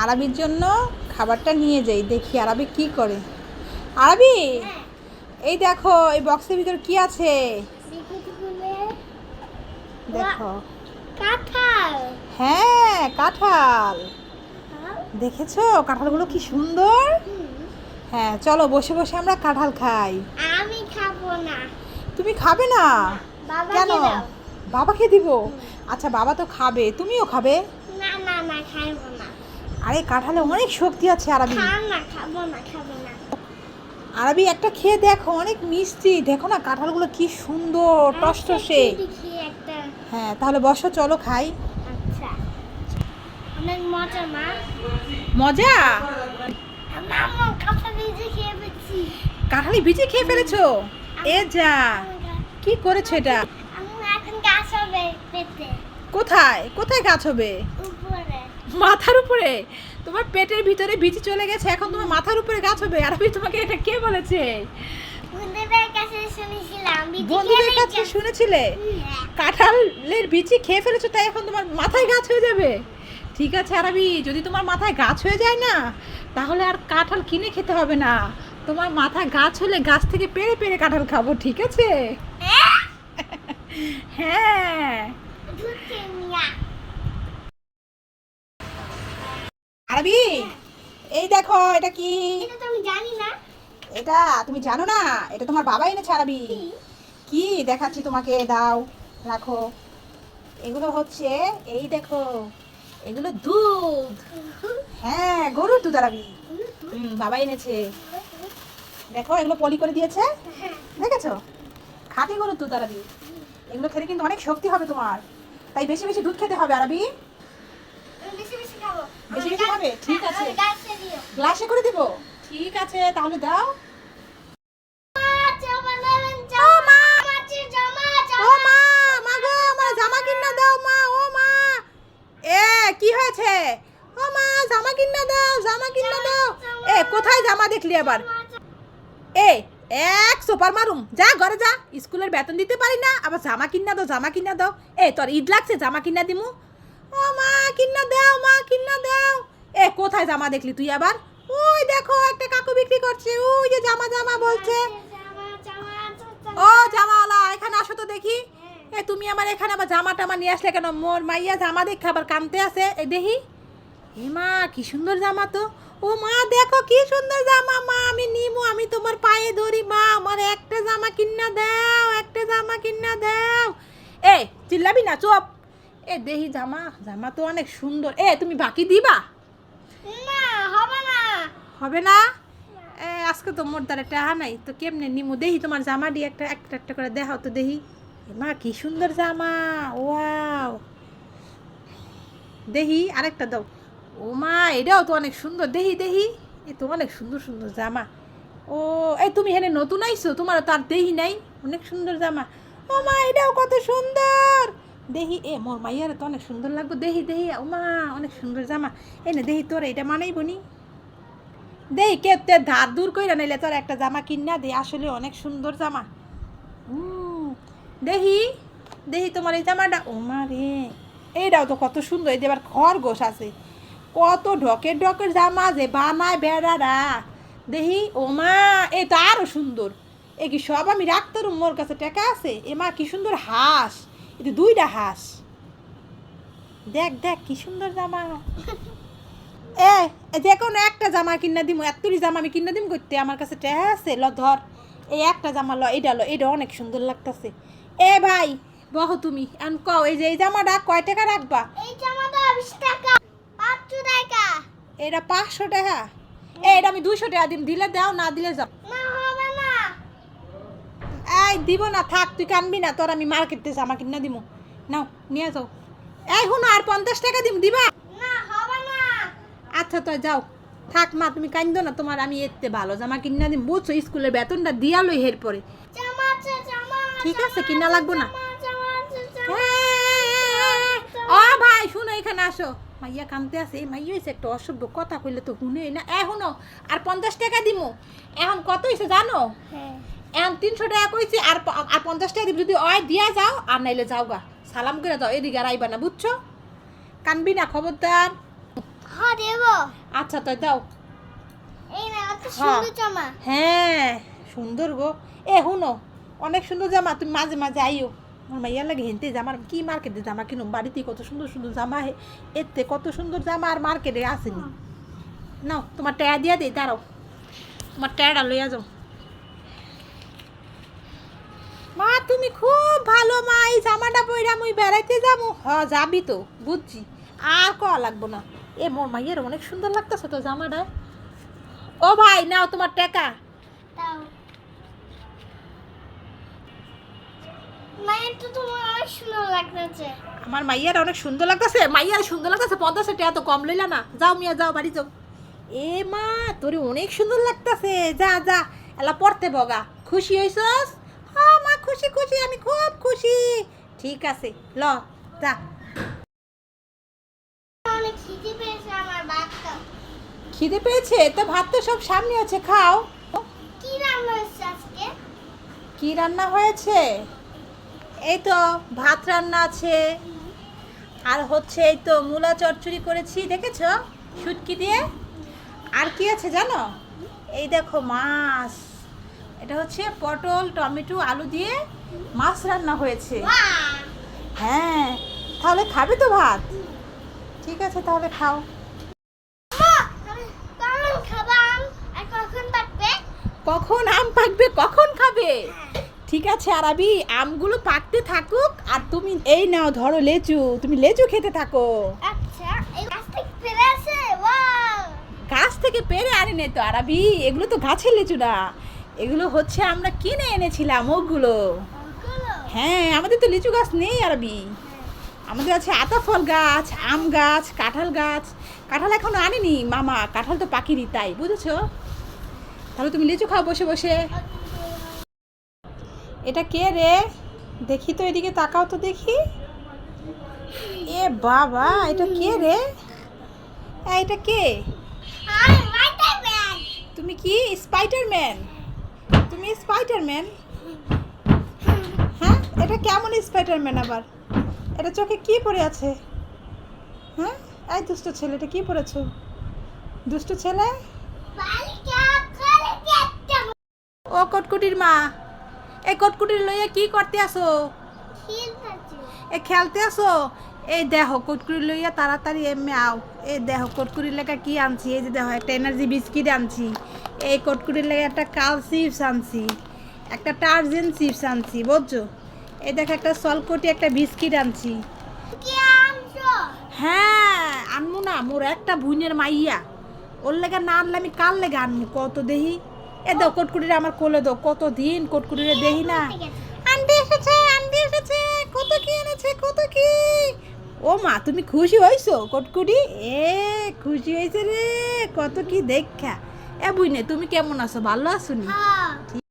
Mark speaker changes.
Speaker 1: আরবির জন্য খাবারটা নিয়ে যাই, দেখি আরবি কি করে। আরবি, এই দেখো এই বক্সের ভিতর কি আছে দেখো।
Speaker 2: কাঁঠাল।
Speaker 1: হ্যাঁ কাঁঠাল, দেখেছো কাঁঠালগুলো কি সুন্দর। হ্যাঁ চলো বসে বসে আমরা কাঁঠাল খাই।
Speaker 2: আমি খাবো না।
Speaker 1: তুমি খাবে না?
Speaker 2: বাবাকে
Speaker 1: কেন?
Speaker 2: দাও।
Speaker 1: বাবাকে দিব? আচ্ছা বাবা তো খাবে, তুমিও খাবে?
Speaker 2: না না না, খাবো না।
Speaker 1: আরে কাঁঠালে অনেক শক্তি আছে আরবি।
Speaker 2: খাবো না, খাবো না।
Speaker 1: আরবি একটা খেয়ে দেখো, অনেক মিষ্টি, দেখো না কাঁঠালগুলো কি সুন্দর টসটসে।
Speaker 2: দেখি একটা।
Speaker 1: হ্যাঁ তাহলে বসো, চলো খাই।
Speaker 2: আচ্ছা, অনেক মজা মা।
Speaker 1: মজা?
Speaker 2: মামা কাঁঠাল ভেজে খেয়ে ফেলছি।
Speaker 1: কাঁঠালি বিচি খেয়ে ফেলেছো? এ যা, কি করেছো এটা?
Speaker 2: আমি এখন গাছ হবে পেতে।
Speaker 1: কোথায় কোথায় গাছ হবে?
Speaker 2: উপরে।
Speaker 1: মাথার উপরে? তোমার পেটের ভিতরে বিচি চলে গেছে, এখন তোমার মাথার উপরে গাছ হবে? আরবি তোমাকে এটা কে বলেছে?
Speaker 2: বন্ধুদের কাছে শুনেছিলাম।
Speaker 1: বন্ধুদের কাছে শুনেছিলে? কাঁঠালের বিচি খেয়ে ফেলেছো তাই এখন তোমার মাথায় গাছ হয়ে যাবে? ঠিক আছে আরবি, যদি তোমার মাথায় গাছ হয়ে যায় না, তাহলে আর কাঁঠাল কিনে খেতে হবে না। তোমার মাথায় গাছ হলে গাছ থেকে পেড়ে পেড়ে কাঁঠাল খাবো, ঠিক আছে? হ্যাঁ। আরবি, এই দেখো এটা কি?
Speaker 2: এটা তো আমি জানি না।
Speaker 1: এটা তুমি জানো না? এটা তোমার বাবা এনেছে আরবি। কি দেখাচ্ছি তোমাকে, দাও, রাখো। এগুলো হচ্ছে, এই দেখো, এগুলো দুধ। হ্যাঁ গরুর দুধ আরবি। বাবা এনেছে, দেখো এগুলো পলি করে দিয়েছে, দেখেছো? খাঁটি গরুর দুধ আরবি। এগুলো খেলে কিন্তু অনেক শক্তি হবে তোমার, তাই বেশি বেশি দুধ খেতে হবে আরবি।
Speaker 2: বেশি বেশি খাবো।
Speaker 1: বেশি বেশি খাবে? ঠিক আছে,
Speaker 2: গাছে দিও।
Speaker 1: গ্লাসে করে দেবো। ঠিক আছে তাহলে দাও। ও মা, মা গো, আমার জামা কিনা দাও মা। ও মা, এ কি হয়েছে? ও মা, জামা কিনা দাও, জামা কিনা দাও। এ কোথায় জামা দেখলি আবার? এ এক সুপার মারুম, যা ঘরে যা, স্কুলের বেতন দিতে পারি না, আবার জামা কিনা দাও, জামা কিনা দাও। এ তোর ঈদ লাগছে, জামা কিনা দিমু? ও মা কিনা দাও, মা কিনা দাও। এ কোথায় জামা দেখলি তুই আবার? ওই দেখো একটা কাকু বিক্রি করছে, ওই যে জামা জামা বলছে। ও জামাওয়ালা, এখানে আসো তো দেখি। এ তুমি আমার এখানে আবার জামা টামা নিয়ে আসলে কেন? মোর মাইয়া জামা দেখে আবার কানতে আছে, এই দেখি। এ মা কি সুন্দর জামা তো। ও মা দেখো কি সুন্দর জামা, মা আমি নিমু, আমি তোমার পায়ে ধরি মা, আমার একটা জামা কিনা দাও, একটা জামা কিনা দাও। এ চিল্লাবি না, চুপ। এ দেহি জামা, জামা তো অনেক সুন্দর। এ তুমি বাকি দিবা?
Speaker 2: না, হবে না।
Speaker 1: হবে না? এ আজকে তো মোর দ্বারা টাহা নাই, তো কেমনে নিমু? দেহি তোমার জামা দিয়ে একটা একটা একটা করে দেখাও তো দেহি। মা কি সুন্দর জামা, ওয়াও। দেহি আরেকটা দাও। ও মা এটাও তো অনেক সুন্দর, দেহি দেহি, এ তো অনেক সুন্দর সুন্দর জামা। ও এই তুমি এখানে নতুন আইছো, তোমার তো আর দেহি নাই, অনেক সুন্দর জামা। ও মা এটাও কত সুন্দর, দেহি। এ মোর মাইয়ার তো অনেক সুন্দর লাগবে, দেহি দেহি। ও মা অনেক সুন্দর জামা। এই না দেহি, তোর এটা মানাই বনি, দেহি কে তে ধার দূর কইরা নাইলে তোর একটা জামা কিনা দে, আসলে অনেক সুন্দর জামা। দেহি দেহি তোমার এই জামাটা। ও মা রে, এইটাও তো কত সুন্দর, এই যে আবার খরগোশ আছে, কত ঢকের ঢকের জামা যে বানায় বেড়ারা। দেহি ও মা এই তো আরো সুন্দর। এ কি সব আমি রাখতাম, মোর কাছে টাকা আছে। এ মা কি সুন্দর হাঁস, এই তো দুইটা হাঁস, দেখ দেখ কি সুন্দর জামা। এ যে কোনো একটা জামা কিনা দিমু, এতটি জামা আমি কিনা দিম করতে, আমার কাছে টাকা আছে। ল ধর, এই একটা জামা ল, এটা লো, এটা অনেক সুন্দর লাগতেছে। এ ভাই বহ তুমি এখন কও, এই যে এই জামাটা কয় টাকা রাখবা?
Speaker 2: এই জামাটা 20 টাকা। 500 টাকা।
Speaker 1: এটা 500 টাকা। এটা আমি 200 টাকা দিম, দিলে দাও, না দিলে যাও।
Speaker 2: না, হবে না।
Speaker 1: এই দিব না, থাক, তুই কানবি না, তোর আমি মার্কেটে জামা কিনা দিমু, নাও নিয়ে যাও। এই হুনো আর 50 টাকা দিম, দিবা?
Speaker 2: না, হবে না।
Speaker 1: আচ্ছা তো যাও, থাক মা, তুমি কান্দো না, তোমার আমি এতে ভালো জামা কিনা দিম, বুঝছো? স্কুলের বেতনটা দিয়া লই এর পরে।
Speaker 2: জামা আছে, জামা।
Speaker 1: ঠিক আছে, কিনা লাগবো না।
Speaker 2: জামা আছে, জামা।
Speaker 1: ও ভাই শুনো, এখানে আসো। মাইয়া কানতে আছে, এই মাইয়া হয়েছে একটা অসভ্য, কথা কইলে তো শুনে না। এখনো আর 50 টাকা দিমু, এখন কত হয়েছে জানো?
Speaker 2: হ্যাঁ।
Speaker 1: এখন 300 টাকা কইছি, আর 50 টাকা দিব, যদি অয় দিয়া যাও আর নাইলে যাও গা, সালাম করে যাও, এদিকে আর আইবা না, বুঝছো? কানবি না, খবরদার।
Speaker 2: হ্যাঁ দেবো।
Speaker 1: আচ্ছা তাই দাও।
Speaker 2: এই না এত
Speaker 1: হ্যাঁ।
Speaker 2: সুন্দর জামা।
Speaker 1: হ্যাঁ সুন্দর গো। হুনো, অনেক সুন্দর জামা, তুমি মাঝে মাঝে আইও। আমার মাইয়ার লাগে হেনতে জামার কি মার্কেটে জামা কিনুম, বাড়িতে কত সুন্দর সুন্দর জামা এতে কত সুন্দর জামা আর মার্কেটে আসেনি। নাও তোমার টায়া দিয়া দিই, দাঁড়াও তোমার টায়াটা লইয়া যাও। মা তুমি খুব ভালো মা, এই জামাটা পইরা মুই বেড়াইতে যাবো। যাবি তো বুঝছি, আর কয়া লাগবো না। মোর মাইয়ের অনেক সুন্দর লাগতেছে তো জামাটা। ও ভাই নাও তোমার টাকা।
Speaker 2: দাও। মায়ের তো তোমার অনেক সুন্দর লাগতেছে।
Speaker 1: আমার মাইয়ার অনেক সুন্দর লাগতেছে, মাইয়ার সুন্দর লাগতেছে, 50 টাকা তো কম লইলা না। যাও মিয়া যাও, বাড়ি যাও। মা তোরে অনেক সুন্দর লাগতেছে, যা যা এলা পড়তে বগা। খুশি হইছস? হ্যাঁ মা খুশি খুশি, আমি খুব খুশি। ঠিক আছে ল যা।
Speaker 2: অনেক খিদে পেয়েছে আমার বাচ্চা।
Speaker 1: খিদে পেয়েছে তো ভাত তো সব সামনে আছে, খাও।
Speaker 2: কি রান্না হয়েছে আজকে?
Speaker 1: কি রান্না হয়েছে? এই তো ভাত রান্না আছে, আর হচ্ছে এই তো মূলা চচ্চড়ি করেছি, দেখেছো শুটকি দিয়ে। আর কি আছে জানো? এই দেখো মাছ, এটা হচ্ছে পটল টমেটো আলু দিয়ে মাছ রান্না হয়েছে।
Speaker 2: বাহ!
Speaker 1: হ্যাঁ তাহলে খাবে তো ভাত? ঠিক আছে তাহলে খাও।
Speaker 2: মা, কখন খাবা আম? আর কখন পাকবে?
Speaker 1: কখন আম পাকবে কখন খাবে? ঠিক আছে আরাবি, আমগুলো পাকতে থাকুক আর তুমি এই নাও ধরো লেচু, তুমি লেচু খেতে থাকো।
Speaker 2: আচ্ছা, এই গাছ থেকে পেরে আছে? ওয়াও!
Speaker 1: গাছ থেকে পেরে আনি নে তো আরাবি, এগুলো তো গাছের লেচু না, এগুলো হচ্ছে আমরা কিনে এনেছিলাম ওগুলো।
Speaker 2: ওগুলো?
Speaker 1: হ্যাঁ আমাদের তো লিচু গাছ নেই আরবি, আমাদের আছে আতাফল গাছ, আম গাছ, কাঁঠাল গাছ। কাঁঠাল এখনো আনিনি মামা, কাঁঠাল তো পাকিনি, তাই বুঝেছো? তাহলে তুমি লিচু খাও বসে বসে। এটা কে রে? দেখি তো এদিকে তাকাও তো দেখি। বাবা এটা কে রে? এটা কে?
Speaker 2: আমি স্পাইডারম্যান।
Speaker 1: তুমি কি স্পাইডারম্যান? তুমি স্পাইডারম্যান? হ্যাঁ এটা কেমন স্পাইডারম্যান আবার? এটা চোখে কি পরে আছে? হ্যাঁ এই দুষ্ট ছেলে, এটা কি পরেছো? দুষ্ট ছেলে।
Speaker 2: বালিকা করে দেখতে
Speaker 1: ও কটকুটির মা, এই কটকুটির লইয়া কি করতে আসো?
Speaker 2: খেলতে।
Speaker 1: খেলতে আসো? এই দেখো কটকুরি লইয়া তাড়াতাড়ি এমনি আও। এই দেখো কটকুরির লেখা কি আনছি, এই যে দেখো একটা এনার্জি বিস্কিট আনছি, এই কটকুরির লেগে একটা কাল চিপস আনছি, একটা টার্জেন চিপস আনছি, বুঝছো? এই দেখো একটা সলকটি একটা বিস্কিট আনছি।
Speaker 2: কি আনছো?
Speaker 1: হ্যাঁ আনমু না, মোর একটা বুনের মাইয়া, ওর লেগে না আনলে আমি কার লেগে আনমু কত দেহি। দাও কটকুটিরে আমার কোলে দাও, কতদিন কটকুটিরে দেহি না। আন্টি এসেছে, আন্টি এসেছে, কত কি এনেছে কত কি। ও মা তুমি খুশি হইছো কটকুটি? খুশি হয়েছে রে, কত কি দেখা। বুইনে তুমি কেমন আছো, ভালো আছো নি?
Speaker 2: হ্যাঁ।